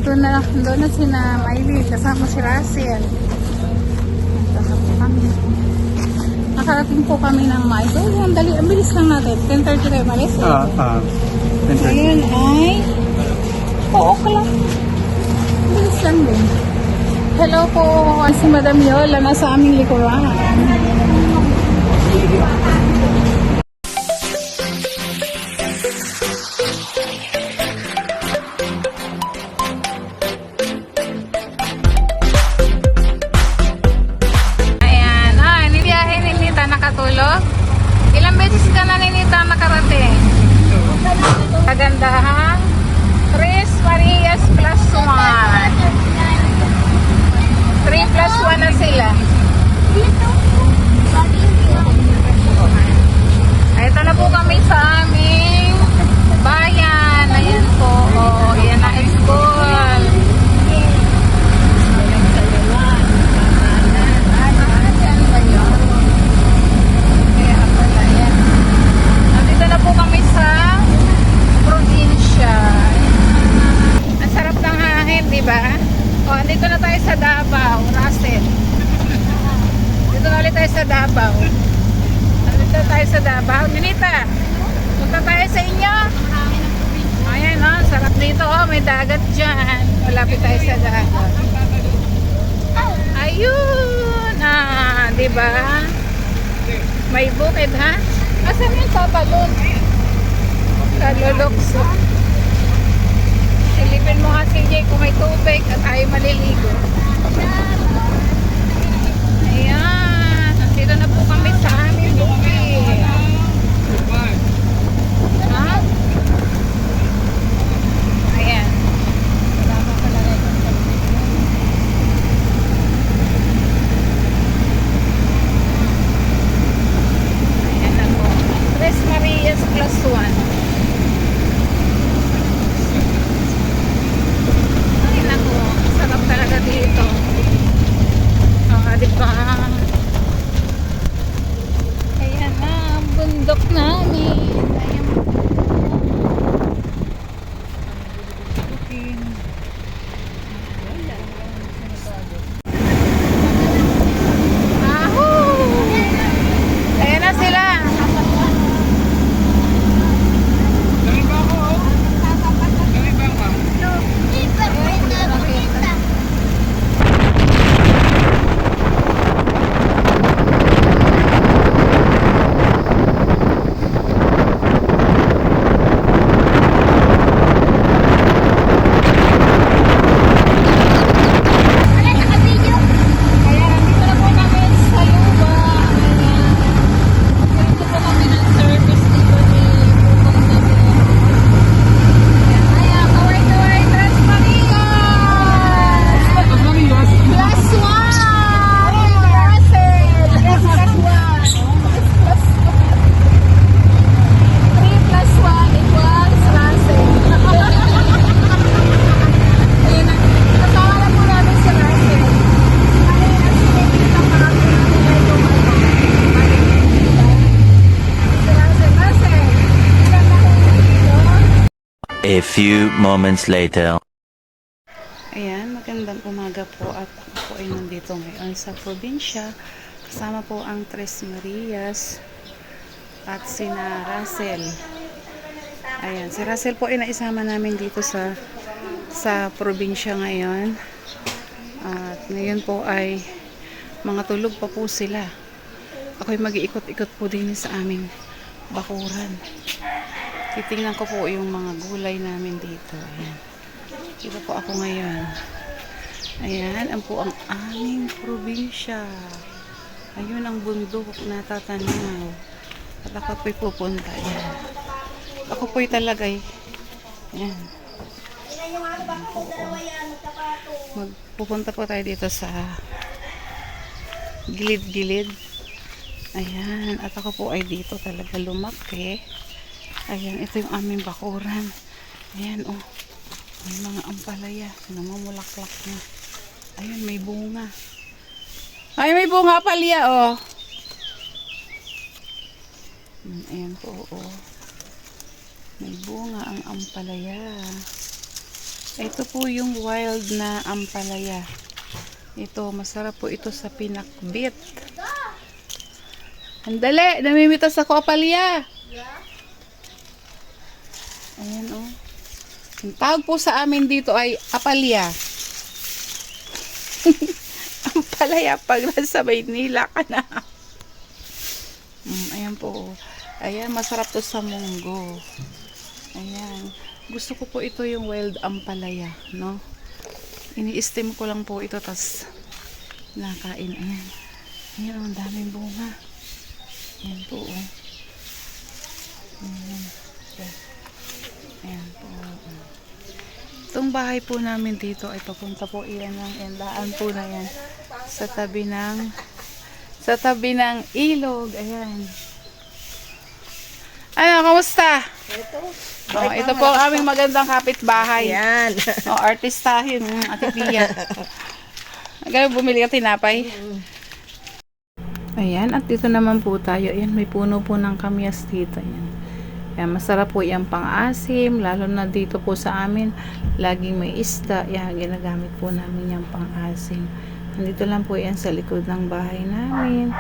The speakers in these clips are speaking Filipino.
Doon na sina Miley, kasama si Russell. Punta na po kami. Nakarating po kami ng Miley. Oh, ang dali. Ang bilis lang natin. 10:30 kayo malis. Ngayon ay 4 o'clock. Ang bilis lang din. Hello po. Si Madam Yola nasa aming likuran. Nakatulog? Ilang beses ka na Ninita nakarating? Kagandahan? Tres Marias plus 1. 3 plus 1 na sila. Ito na po kami sa aming bayan. Ayan po. Oh, ayan na school. Po kami sa probinsya. Ang sarap ng hangin, di ba? O, andito na tayo sa Davao, Russell. Dito na ulit tayo sa Davao. Andito tayo sa Davao. Ninita, punta tayo sa inyo. Ayan, o, sarap dito. O, may dagat dyan. Malapit tayo sa dagat. Ayun, di ba? May bukid, ha? Asan yung pabalon? Kalulokso. Silipin mo nga CJ kung may tubig at ayaw maliligo. Ayan. Nandito na po kami sa aming bukid. Ha? Ayan. Ayan na po. Tres Marias plus 1. Sarap talaga dito. Diba? Ayan na, ang bundok namin. Ayan. Ayan na sila. A few moments later. Ayan, magandang umaga po at ako ay nandito ngayon sa probinsya. Kasama po ang Tres Marias at sina Russell. Ayan, si Russell po ay naisama namin dito sa probinsya ngayon. At ngayon po ay mga tulog pa po sila. Ako ay mag-iikot-ikot po din sa aming bakuran. Titingnan ko po yung mga gulay namin dito. Ayan. Dito po ako ngayon. Ayan, ang po ang aming probinsya. Ayun ang bundok na tatanaw. At ako po'y pupunta. Ayan. Ako po'y talagay. Ayan. Magpupunta po tayo dito sa gilid-gilid. Ayan. At ako po ay dito talaga lumaki. Ayan, ito yung aming bakuran. Ayan, oh. May mga ampalaya. Namumulaklak na. Ayan, may bunga. Ay, may bunga palya, oh. Ayan po, oh. May bunga ang ampalaya. Ito po yung wild na ampalaya. Ito, masarap po ito sa pinakbit. Andali, namimitas ako apalya. Ayan oh. Ang tawag po sa amin dito ay apalya. Ampalaya pag nasa Maynila ka na. Ayan po. Ayan, masarap to sa munggo. Ayan. Gusto ko po ito yung wild ampalaya, no? Ini-steam ko lang po ito, tas nakain. Ayan. Ayan, ang daming bunga. Ayan po, oh. Ayan. Ayan po. Itong bahay po namin dito ay papunta po iyan ng endaan po na yan. Sa tabi ng ilog. Ayan. Ano, kamusta? Ito po ang aming magandang kapitbahay. Yan. Artistahin, Ate Pia. Agad bumili ka tinapay. Ayan, at dito naman po tayo. Ayan, may puno po ng kamyas dito. Ayan. Ayan, masarap po yung pang-asim. Lalo na dito po sa amin, laging may isda. Ayan, ginagamit po namin yung pang-asim. Nandito lang po yan sa likod ng bahay namin.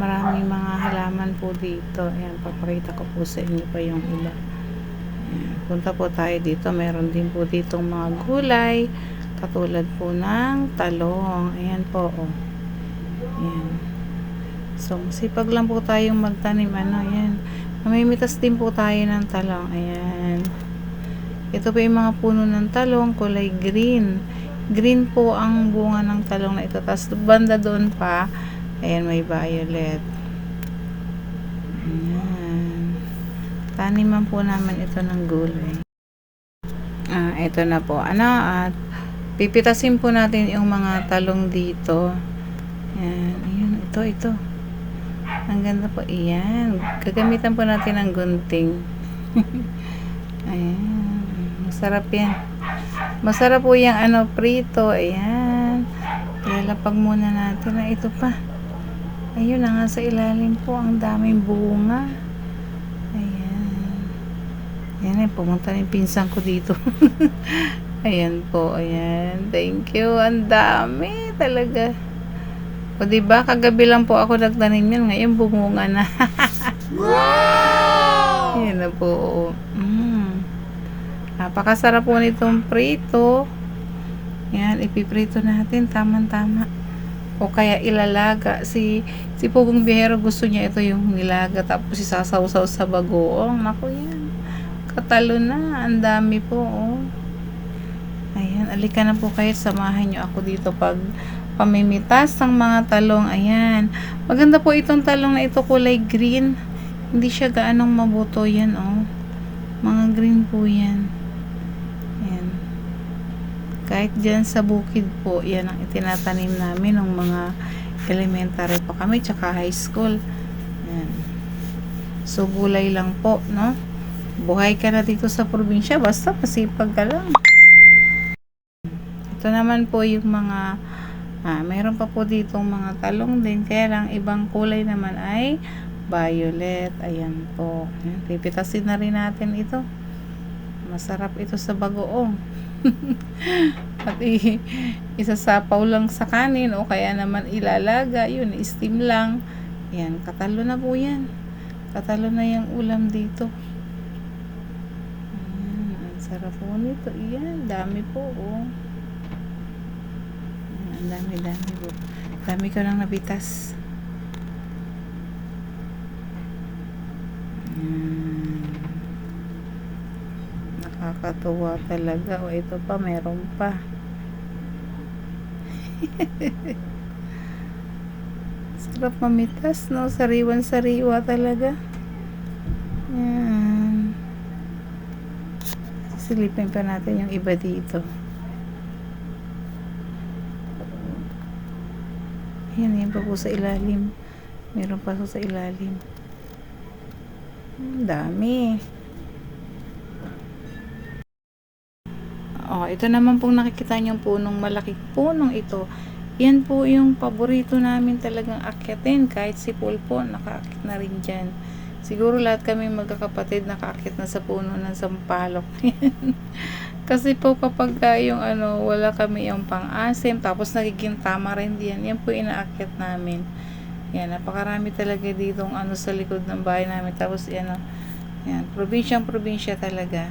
Maraming mga halaman po dito. Ayan, papakita ko po sa inyo pa yung iba. Ayan, punta po tayo dito. Meron din po ditong mga gulay. Katulad po ng talong. Ayan po, oh. Ayan. So, masipag lang po tayong magtanim. Ayan. Mamimitas din po tayo ng talong. Ayan. Ito po yung mga puno ng talong. Kulay green. Green po ang bunga ng talong na ito. Tapos banda doon pa, ayan, may violet. Ayan. Taniman po naman ito ng gulay. Ito na po. At pipitasin po natin yung mga talong dito. Ayan. Ayan. Ito. Ang ganda po. Ayan. Gagamitan po natin ng gunting. Ayan. Masarap yan. Masarap po yung prito. Ayan. Ilalapag muna natin. Ito pa. Ayun na nga sa ilalim po. Ang daming bunga. Ayan. Ayan, pumunta na yung pinsan ko dito. Ayan po. Ayan. Thank you. Ang dami talaga. O diba, kagabi lang po ako nagtanim yan. Ngayon bumunga na. Wow! Ayan na po. Napakasarap po nitong prito. Yan, ipiprito natin. Tama-tama. O kaya ilalaga. Si Pugong Bihero gusto niya ito yung nilaga. Tapos isasawsaw sa bagoong. Naku yan. Katalo na. Ang dami po. Oh. Ayan. Alika na po kayo. Samahan nyo ako dito pag pamimitas ng mga talong. Ayan. Maganda po itong talong na ito. Kulay green. Hindi siya gaanong mabuto yan. Oh. Mga green po yan. Kahit dyan sa bukid po, yan ang itinatanim namin ng mga elementary pa kami, tsaka high school. Yan. So, gulay lang po, no? Buhay ka na dito sa probinsya, basta masipag ka lang. Ito naman po yung mga, mayroon pa po ditong mga talong din, kaya lang ibang kulay naman ay violet. Ayan po. Ayan, pipitasin na rin natin ito. Masarap ito sa bagoong. At isasapaw lang sa kanin o kaya naman ilalaga, yun, steam lang. Yan, katalo na po yan. Katalo na yung ulam dito. Ang sarap po nito. Yan, dami po, oh. Ang dami po. Dami ko lang nabitas. Nakakatuwa talaga. O ito pa, meron pa. Sarap mamitas, no? Sariwan-sariwa talaga. Yan. Sisilipin pa natin yung iba dito. Yan pa po sa ilalim. Meron pa po sa ilalim. Ang dami. Ito naman pong nakikita niyong punong malaki punong ito. Yan po yung paborito namin talagang akyatin. Kahit si Paul po, nakaakit na rin dyan. Siguro lahat kami magkakapatid nakaakit na sa puno ng sampalok. Kasi po kapag yung ano, wala kami yung pang-asim, tapos nagiging tamarind yan, yan po inaakyat namin. Yan, napakarami talaga ditong ano sa likod ng bahay namin. Tapos yan, yan, probinsyang-probinsya talaga.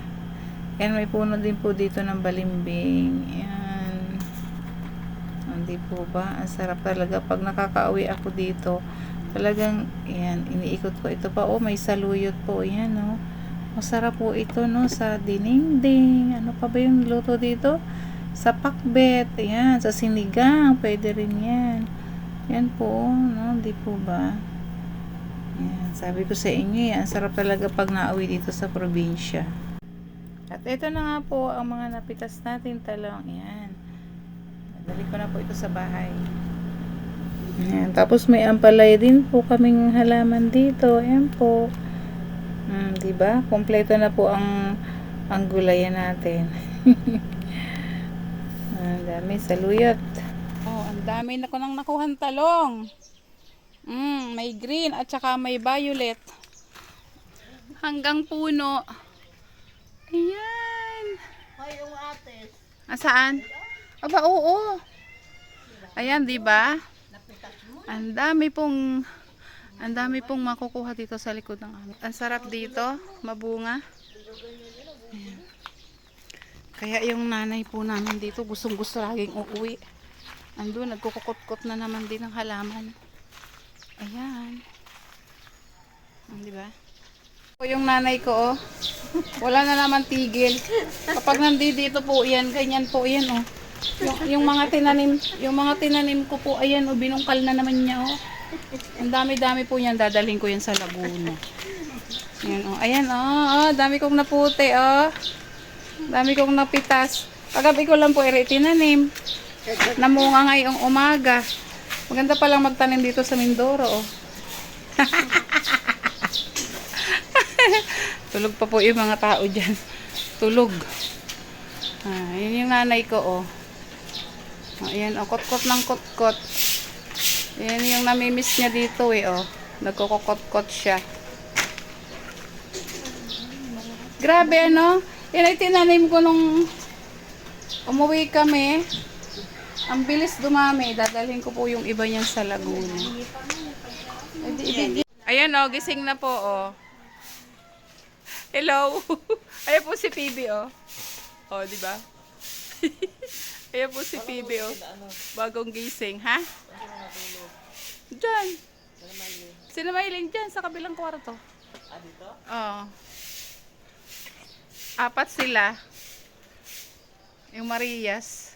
Yan, may puno din po dito ng balimbing. Yan. Hindi po ba? Ang sarap talaga. Pag nakakauwi ako dito, talagang, yan, iniikot ko. Ito pa, oh, may saluyot po. Yan, oh. Masarap po ito, no, sa dinengdeng. Ano pa ba yung luto dito? Sa pakbet. Ayan, sa sinigang. Pwede rin yan. Yan po, no, di po ba? Yan, sabi ko sa inyo, yan, sarap talaga pag nauwi dito sa probinsya. At ito na nga po ang mga napitas natin talong. Yan. Dali ko na po ito sa bahay. Yan. Tapos may ampalaya din po kaming halaman dito. Yan po. Diba? Kompleto na po ang gulayan natin. Ang dami saluyot. Oh, ang dami na ko nang nakuhan talong. May green at saka may violet. Hanggang puno. Ayan. Ay, yung ate. Saan? Aba, oo. Ayan, diba? Ang dami pong makukuha dito sa likod ng amin. Ang sarap dito, mabunga. Ayan. Kaya yung nanay po namin dito, gustong-gusto laging uuwi. Andun, nagkukukot-kot na naman din ng halaman. Ayan. Di ba? Yung nanay ko, oh. Wala na naman tigil. Kapag nandito po yan, ganyan po yan, oh. Yung mga tinanim ko po, ayan, oh, binungkal na naman niya, oh. Ang dami-dami po yan, dadalhin ko yan sa Laguna. Ayan, oh. Ayan, oh, dami kong naputi, oh. Dami kong napitas. Kagabi ko lang po tinanim. Namunga ngayong umaga. Maganda palang magtanim dito sa Mindoro, oh. Tulog pa po yung mga tao dyan. Tulog. Yun yung nanay ko, oh. Ayan, oh, kot-kot ng kot-kot. Yan yung namimiss niya dito, eh, oh. Nagkukot-kot siya. Grabe, ano? Yan ay tinanim ko nung umuwi kami. Ang bilis dumami. Dadalhin ko po yung iba niyan sa Laguna. Ayan, oh, gising na po, oh. Hello. Ayan po si PB, oh. Oh, di ba? Ayan po si PB, oh. Bagong gising, ha? Diyan. Sino Maylin dyan sa kabilang kwarto? Dito? Oo. 4 sila. Yung Marias.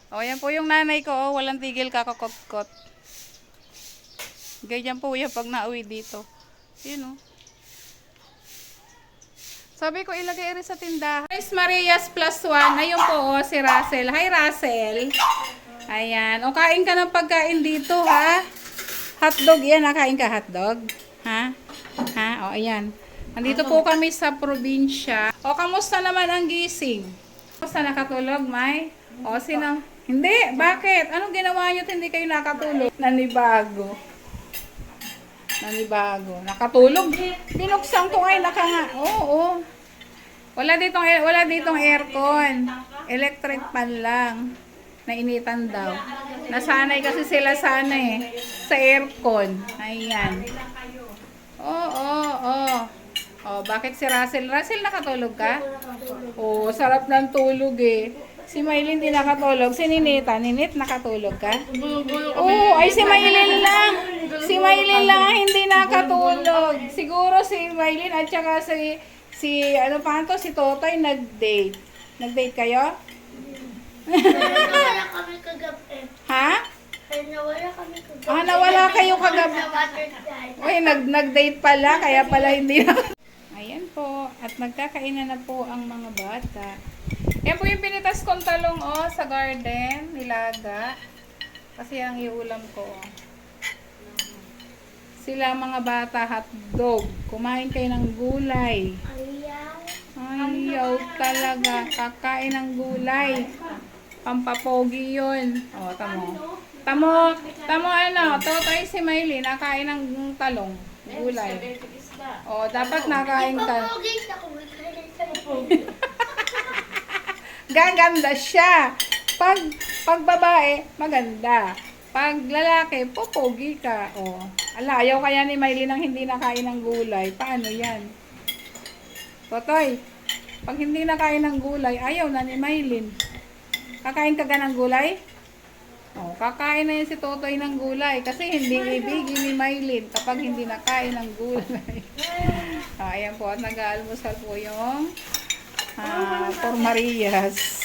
O, yan po yung nanay ko, oh. Walang tigil kakakot-kot. Ganyan po yan pag nauwi dito. Yun, oh. Sabi ko ilagay rin sa tindahan. Miss Marias +1. Ayun po, oh, si Russell. Hi, Russell. Ayan. O, kain ka ng pagkain dito, ha? Hotdog yan. Nakain ka hotdog? Ha? Ha? O, ayan. Nandito po kami sa probinsya. O, kamusta naman ang gising? Kamusta nakatulog, May? O, sino? Hindi. Bakit? Anong ginawa nyo at hindi kayo nakatulog? Nanibago. Nakatulog. Binuksan ko ay nakanga. Oo. Wala ditong aircon. Electric fan lang. Nainitan daw. Nasanay kasi sila sana sa aircon. Ayan. Oo. Oh, bakit si Russell? Russell, nakatulog ka? Oo, sarap ng tulog eh. Si Maylin di nakatulog. Si Ninita, Ninit, nakatulog ka? Oo, ay si Maylin lang. Si Maylin lang ang hindi nakatulog. Siguro si Maylin at saka si Totoy nag-date. Nag-date kayo? Nawala kami kagabi. Ha? Nawala kami kagabi. Nawala kayo kagabi. Butterfly. Uy, nag-date pala, kaya pala hindi na. Ayan po, at nagkakainan na po ang mga bata. Yan po yung pinitas kong talong, oh, sa garden, nilaga. Kasi ang iulam ko, oh. Sila mga bata, hotdog. Kumain kayo ng gulay. Ayaw talaga. Kakain ng gulay. Pampapogi yun. O, tamo ano, Totoy si Maylin, nakain ng talong. Gulay. O, dapat nakain ka. gaganda siya. Pag babae, maganda. Pag lalaki, popogi ka. Oh. Ala, ayaw kaya ni Maylin ang hindi nakain ng gulay. Paano yan? Totoy, pag hindi nakain ng gulay, ayaw na ni Maylin. Kakain ka ng gulay? Oh, kakain na yan si Totoy ng gulay. Kasi hindi ibigin ni Maylin kapag hindi nakain ng gulay. Ayan po, at nag-aalmusal po yung Por Marias.